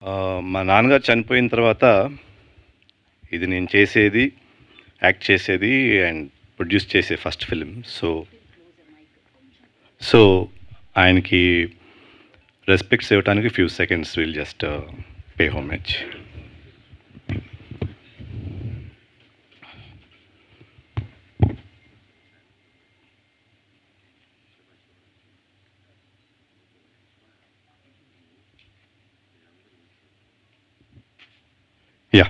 మా నాన్నగారు చనిపోయిన తర్వాత ఇది నేను చేసేది, యాక్ట్ చేసేది అండ్ ప్రొడ్యూస్ చేసే ఫస్ట్ ఫిల్మ్. సో ఆయనకి రెస్పెక్ట్స్ ఇవ్వడానికి few seconds will just pay homage. Yeah,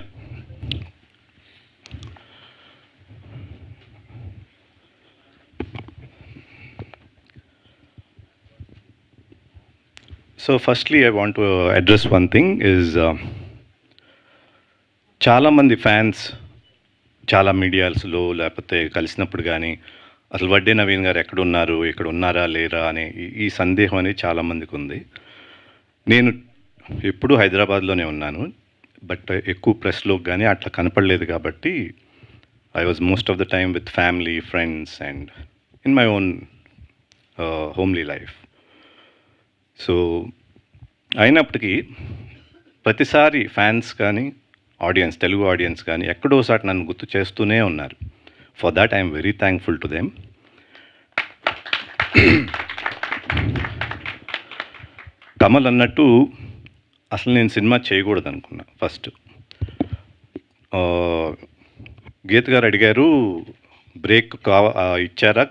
so firstly I want to address one thing is చాలామంది ఫ్యాన్స్ చాలా మీడియాస్లో లేకపోతే కలిసినప్పుడు కానీ అసలు వడ్డే నవీన్ గారు ఎక్కడున్నారు, ఇక్కడ ఉన్నారా లేరా అనే ఈ సందేహం అనేది చాలామందికి ఉంది. నేను ఎప్పుడూ హైదరాబాద్లోనే ఉన్నాను, బట్ ఎక్కువ ప్రెస్లోకి కానీ అట్లా కనపడలేదు కాబట్టి I was most of the time with family, friends and in my own homely life. So అయినప్పటికీ ప్రతిసారి ఫ్యాన్స్ కానీ ఆడియన్స్, తెలుగు ఆడియన్స్ కానీ ఎక్కడోసారి నన్ను గుర్తు చేస్తూనే ఉన్నారు. For that I'm very thankful to them. Kamal అన్నట్టు అసలు నేను సినిమా చేయకూడదు అనుకున్నా ఫస్ట్. గీత గారు అడిగారు బ్రేక్ ఇచ్చారా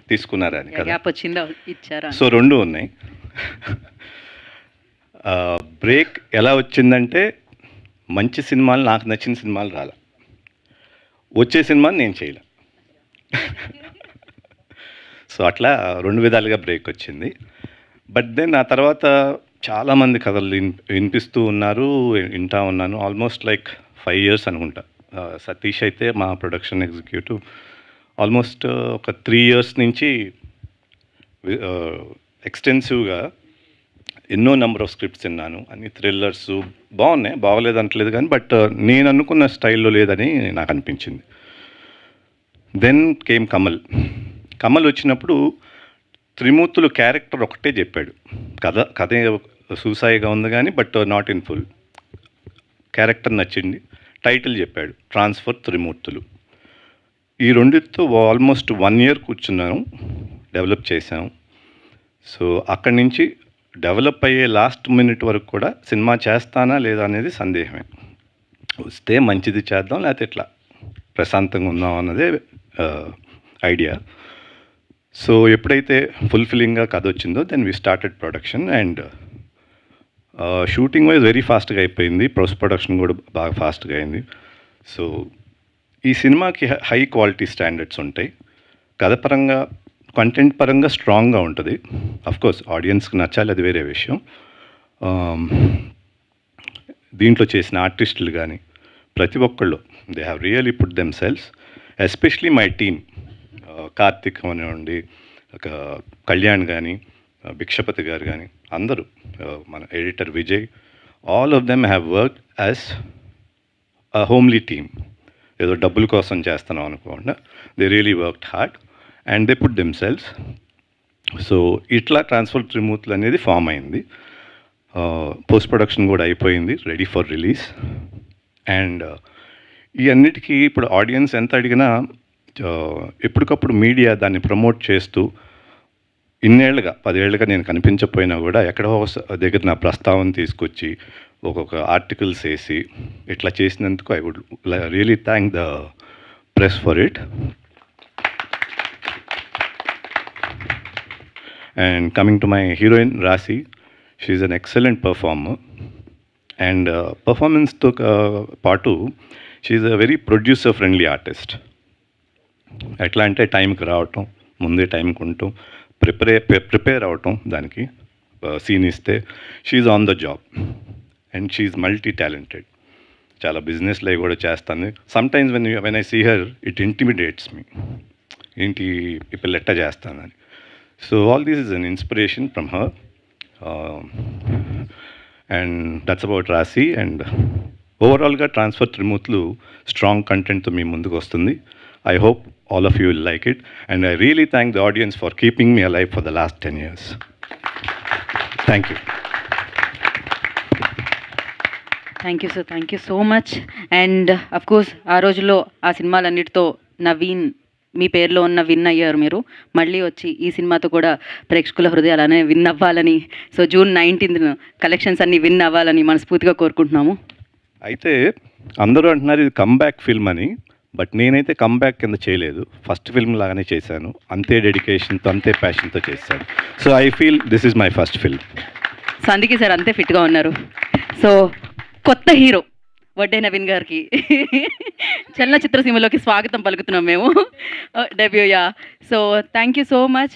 తీసుకున్నారా అని కదా. సో రెండు ఉన్నాయి. బ్రేక్ ఎలా వచ్చిందంటే మంచి సినిమాలు, నాకు నచ్చిన సినిమాలు రాలే, వచ్చే సినిమాని నేను చేయలే. సో అట్లా రెండు విధాలుగా బ్రేక్ వచ్చింది. బట్ దెన్ ఆ తర్వాత చాలామంది కథలు వినిపిస్తూ ఉన్నారు, వింటా ఉన్నాను. ఆల్మోస్ట్ లైక్ 5 years అనుకుంటా. సతీష్ అయితే మా ప్రొడక్షన్ ఎగ్జిక్యూటివ్ ఆల్మోస్ట్ ఒక 3 years నుంచి ఎక్స్టెన్సివ్గా ఎన్నో నెంబర్ ఆఫ్ స్క్రిప్ట్స్ విన్నాను. అన్ని థ్రిల్లర్స్ బాగున్నాయి, బాగోలేదు అంటలేదు కానీ బట్ నేను అనుకున్న స్టైల్లో లేదని నాకు అనిపించింది. దెన్ కేమ్ కమల్ వచ్చినప్పుడు త్రిమూర్తులు క్యారెక్టర్ ఒకటే చెప్పాడు. కథ సూసాయిగా ఉంది కానీ but not in full. Character నచ్చింది, టైటిల్ చెప్పాడు ట్రాన్స్ఫర్ త్రిమూర్తులు. ఈ రెండితో ఆల్మోస్ట్ 1 year కూర్చున్నాను, డెవలప్ చేశాను. సో అక్కడి నుంచి డెవలప్ అయ్యే లాస్ట్ మినిట్ వరకు కూడా సినిమా చేస్తానా లేదా అనేది సందేహమే. వస్తే మంచిది చేద్దాం, లేకపోతే ఇట్లా ప్రశాంతంగా ఉందాం అన్నదే ఐడియా. సో ఎప్పుడైతే ఫుల్ఫిల్లింగ్గా కథ వచ్చిందో then we started production and shooting wise very ఫాస్ట్గా అయిపోయింది. పోస్ట్ ప్రొడక్షన్ కూడా బాగా ఫాస్ట్గా అయింది. సో ఈ సినిమాకి హై క్వాలిటీ స్టాండర్డ్స్ ఉంటాయి. కథ పరంగా, కంటెంట్ పరంగా స్ట్రాంగ్గా ఉంటుంది. అఫ్కోర్స్ ఆడియన్స్కి నచ్చాలి, అది వేరే విషయం. దీంట్లో చేసిన ఆర్టిస్టులు కానీ ప్రతి ఒక్కళ్ళు they have really put them selves, especially my team. Karthik అనివ్వండి, కళ్యాణ్ కానీ, భిక్షపతి గారు కానీ, అందరూ, మన editor Vijay, all of them have work as a homely team. ఏదో డబ్బుల కోసం చేస్తున్నాం అనుకోకుండా they really worked hard and they put them selves. So ఇట్లా ట్రాన్స్ఫర్ త్రిమూర్తులు అనేది ఫామ్ అయింది. పోస్ట్ ప్రొడక్షన్ కూడా అయిపోయింది, రెడీ ఫర్ రిలీజ్. అండ్ ఈ అన్నిటికీ ఇప్పుడు ఆడియన్స్ ఎంత అడిగినా ఎప్పటికప్పుడు మీడియా దాన్ని ప్రమోట్ చేస్తూ ఇన్నేళ్లుగా 10 ఏళ్ళుగా నేను కనిపించకపోయినా కూడా ఎక్కడో దగ్గర నా ప్రస్తావన తీసుకొచ్చి ఒక్కొక్క ఆర్టికల్స్ వేసి ఇట్లా చేసినందుకు I would really thank the press for it. And coming to my heroine Rasi, she is an excellent performer. And performance to part 2, she is a very producer friendly artist. ఎట్లా అంటే టైంకి రావటం, ముందే టైంకి ఉండటం, ప్రిపేర్ అవటం, దానికి scene ఇస్తే she's on the job and she's multi talented. చాలా బిజినెస్లో కూడా చేస్తాను. Sometimes when I see her it intimidates me, ఏంటి ఈ పిల్ల ఎట్టా చేస్తానని. So all this is an inspiration from her, and that's about Rasi. And overall ga Transfer Trimurtulu strong content to me munduku vastundi. I hope all of you will like it, and I really thank the audience for keeping me alive for the last 10 years. Thank you. Thank you sir, thank you so much. And of course ఆ రోజుల్లో ఆ సినిమాలన్నిటితో నవీన్, మీ పేరులో ఉన్న win అయ్యారు మీరు. మళ్ళీ వచ్చి ఈ సినిమాతో కూడా ప్రేక్షకుల హృదయాలనే విన్ అవ్వాలని, సో June 19th కలెక్షన్స్ అన్నీ విన్ అవ్వాలని మనస్ఫూర్తిగా కోరుకుంటున్నాము. అయితే అందరూ అంటున్నారు ఇది కమ్బ్యాక్ ఫిల్మ్ అని, బట్ నేనైతే కమ్బ్యాక్ కింద చేయలేదు. ఫస్ట్ ఫిల్మ్ లాగానే చేశాను. అంతే డెడికేషన్తో, అంతే ప్యాషన్తో చేశాను. So I feel this is my first film. So అందుకే సార్ అంతే ఫిట్గా ఉన్నారు. సో కొత్త హీరో వడ్డే నవీన్ గారికి చలనచిత్ర సీమలోకి స్వాగతం పలుకుతున్నాం మేము. డెబ్యూయా. So thank you so much.